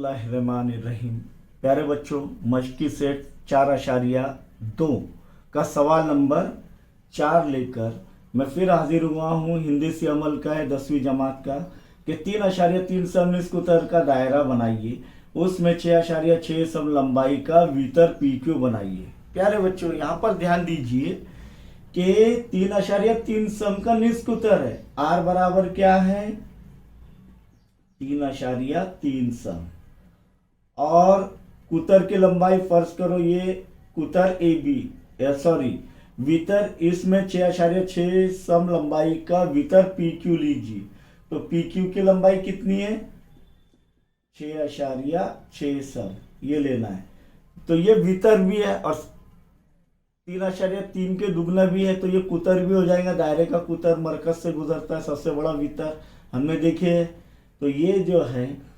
बिस्मिल्लाहिर्रहमानिर्रहीम। प्यारे बच्चों, मश्की सेट 4.2 का सवाल नंबर 4 लेकर मैं फिर हाजिर हुआ हूँ। हिंदी से अमल का है 10वीं जमात का कि 3.3 सम निस्कुतर का दायरा बनाइए, उसमें 6.6 सम लंबाई का भीतर पी क्यू बनाइए। प्यारे बच्चों, यहाँ पर ध्यान दीजिए कि 3.3 सम का निस्कुतर है। आर बराबर क्या है? 3.3 सम। और कुतर की लंबाई फर्ज करो ये कुतर ए बी सॉरी वितर, इसमें 6.6 सम लंबाई का वितर पी क्यू लीजिए। तो पी क्यू की लंबाई कितनी है? 6.6 सम, ये लेना है। तो ये वितर भी है और 3.3 के दुगना भी है, तो ये कुतर भी हो जाएगा। दायरे का कुतर मरकज से गुजरता है, सबसे बड़ा वितर हमने देखे है। तो ये जो है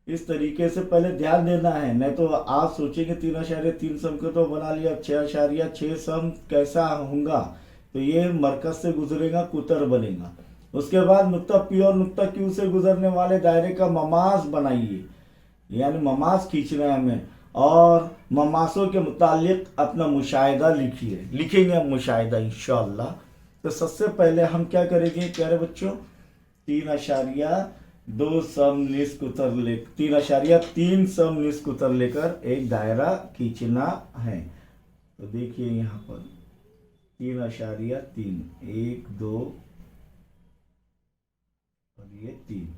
इस तरीके से पहले ध्यान देना है, नहीं तो आप सोचेंगे 3.3 सम को तो बना लिया, 6.6 सम कैसा होगा? तो ये मरकज से गुजरेगा, कुतर बनेगा। उसके बाद नुक्ता पी और नुक्ता क्यू से गुजरने वाले दायरे का ममास बनाइए, यानी ममास खींचना है हमें। और ममासों के मुतालिक अपना मुशाहिदा लिखेंगे हम मुशाहिदा इंशाअल्लाह। तो सबसे पहले हम क्या करेंगे प्यारे बच्चों? 3.2 सम निस्कुतर ले 3.3 सम निस्कुतर लेकर एक दायरा खींचना है। तो देखिए यहाँ पर 3.3, 1 2 और ये 3।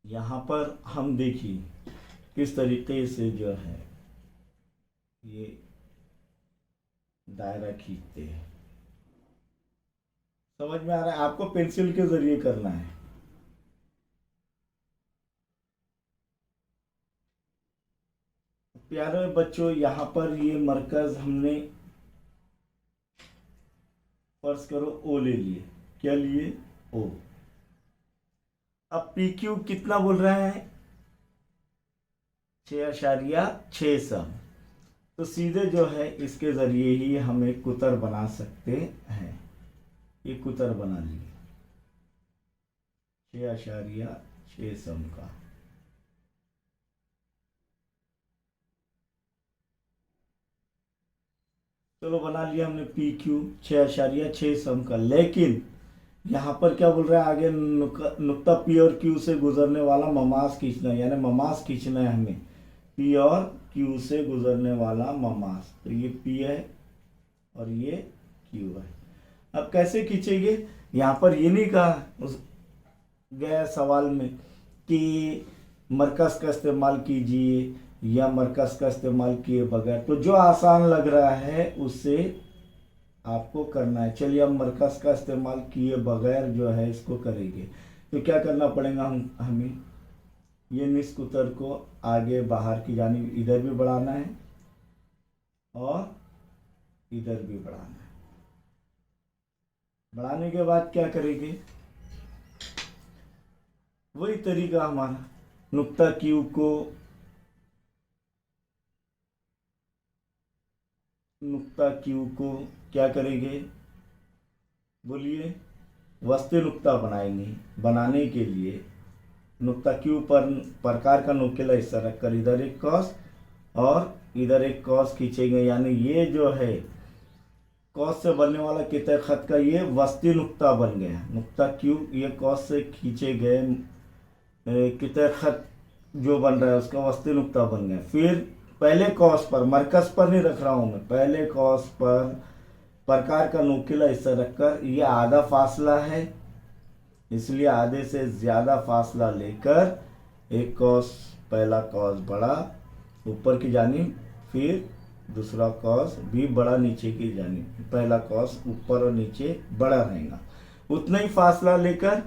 यहाँ पर हम देखिए किस तरीके से जो है ये दायरा खींचते हैं। समझ में आ रहा है? आपको पेंसिल के जरिए करना है। प्यारे बच्चों, यहाँ पर ये मरकज हमने फर्ज करो ओ ले लिए। क्या लिए? ओ। अब पी क्यू कितना बोल रहे हैं? 6.6 सम। तो सीधे जो है इसके जरिए ही हम एक कुतर बना सकते हैं। ये कुतर बना लिए 6.6 सम का। चलो बना लिया हमने पी क्यू 6.6 सम का। लेकिन यहाँ पर क्या बोल रहा है आगे? नुक्ता पी और क्यू से गुजरने वाला ममास खींचना है, यानी ममास खींचना है हमें। पी और क्यू से गुजरने वाला ममास। तो ये पी है और ये क्यू है। अब कैसे खींचेंगे? यहाँ पर ये नहीं कहा उस गया सवाल में कि मरकज का इस्तेमाल कीजिए या मरकज का इस्तेमाल किए बगैर। तो जो आसान लग रहा है उससे आपको करना है। चलिए हम मरकज का इस्तेमाल किए बगैर जो है इसको करेंगे। तो क्या करना पड़ेगा? हमें ये निस्कुतर को आगे बाहर की जानिब इधर भी बढ़ाना है और इधर भी बढ़ाना है। बढ़ाने के बाद क्या करेंगे? वही तरीका हमारा, नुक्ता क्यू को क्या करेंगे? बोलिए। वस्ती नुक्ता बनाएंगे। बनाने के लिए नुक्ता क्यू पर प्रकार का नुकीला हिस्सा रखकर इधर एक कॉस और इधर एक कॉस खींचेंगे, यानी ये जो है कॉस से बनने वाला कितने खत का ये वस्ती नुक्ता बन गया। नुक्ता क्यू ये कॉस से खींचे गए कितने खत जो बन रहा है उसका वस्ती नुक्ता बन गया। फिर पहले कॉस पर, मरकज पर नहीं रख रहा हूं मैं, पहले कॉस पर प्रकार का नुकीला हिस्सा रखकर, ये आधा फासला है इसलिए आधे से ज्यादा फासला लेकर एक कॉस, पहला कॉस बड़ा ऊपर की जानिब, फिर दूसरा कॉस भी बड़ा नीचे की जानिब। पहला कॉस ऊपर और नीचे बड़ा रहेगा। उतना ही फासला लेकर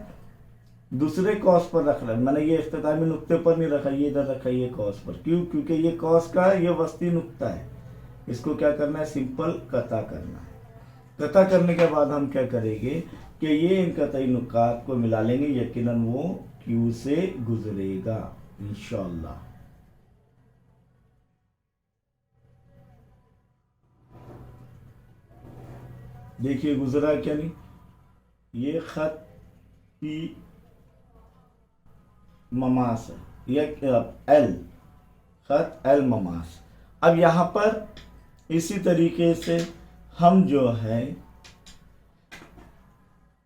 दूसरे कॉस पर रख रहा है। मैंने ये इख्तितामी नुक्ते पर नहीं रखा, ये इधर रखा ये कॉस पर। क्यों? क्योंकि ये कॉस का ये वस्ती नुक्ता है। इसको क्या करना है? सिंपल कता करना है। कता करने के बाद हम क्या करेंगे कि ये इन कतई नुकात को मिला लेंगे, यकीनन वो क्यू से गुजरेगा इंशाअल्लाह। देखिए गुजरा क्या नहीं? ये खत पी ममास है, ये एल, खत एल ममास। अब यहाँ पर इसी तरीके से हम जो है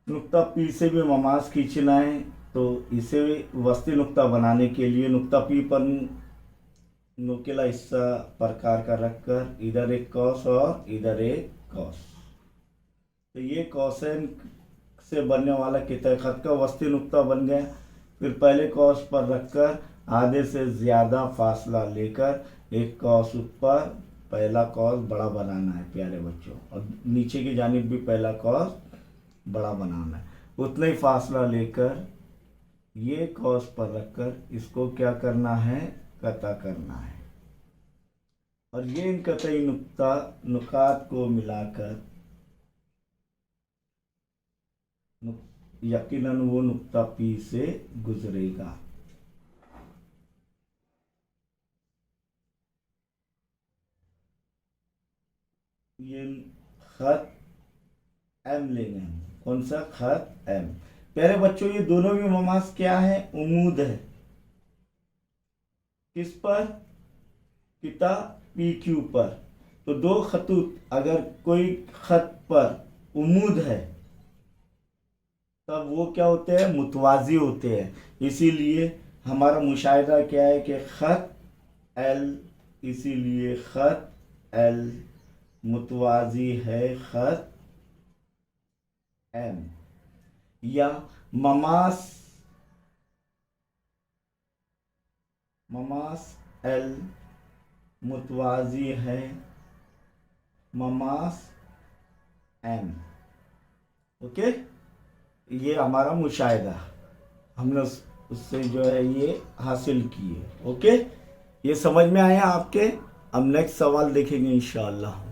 नुक्ता पी से भी ममास खींचना है, तो इसे वस्ती नुक्ता बनाने के लिए नुक्ता पी पर नुकीला हिस्सा प्रकार का रखकर इधर एक कॉस और इधर एक कॉस, तो ये कॉसेन से बनने वाला कितने खत का वस्ती नुक्ता बन गया। फिर पहले कॉस पर रखकर आधे से ज़्यादा फासला लेकर एक कॉस ऊपर, पहला कॉस बड़ा बनाना है प्यारे बच्चों, और नीचे की जानिब भी पहला कॉस बड़ा बनाना है। उतना ही फासला लेकर ये कॉस पर रखकर इसको क्या करना है, कता करना है, और ये इन कतई नुकात को मिलाकर यकीनन वो नुक्ता पी से गुजरेगा। ये खत एम लेंगे हम, कौन सा खत एम। प्यारे बच्चों ये दोनों भी ममास क्या है, उमूद है, किस पर, किता पी क्यू पर। तो दो खतूत अगर कोई खत पर उमूद है तब वो क्या होते हैं, मुतवाजी होते हैं। इसीलिए हमारा मुशाहिदा क्या है कि खत एल, इसीलिए खत एल मुतवाजी है खत एम, या ममास एल मुतवाजी है ममास एम। ओके, ये हमारा मुशाहिदा हमने उससे जो है ये हासिल किए। ओके, ये समझ में आया आपके। अब नेक्स्ट सवाल देखेंगे इंशाअल्लाह।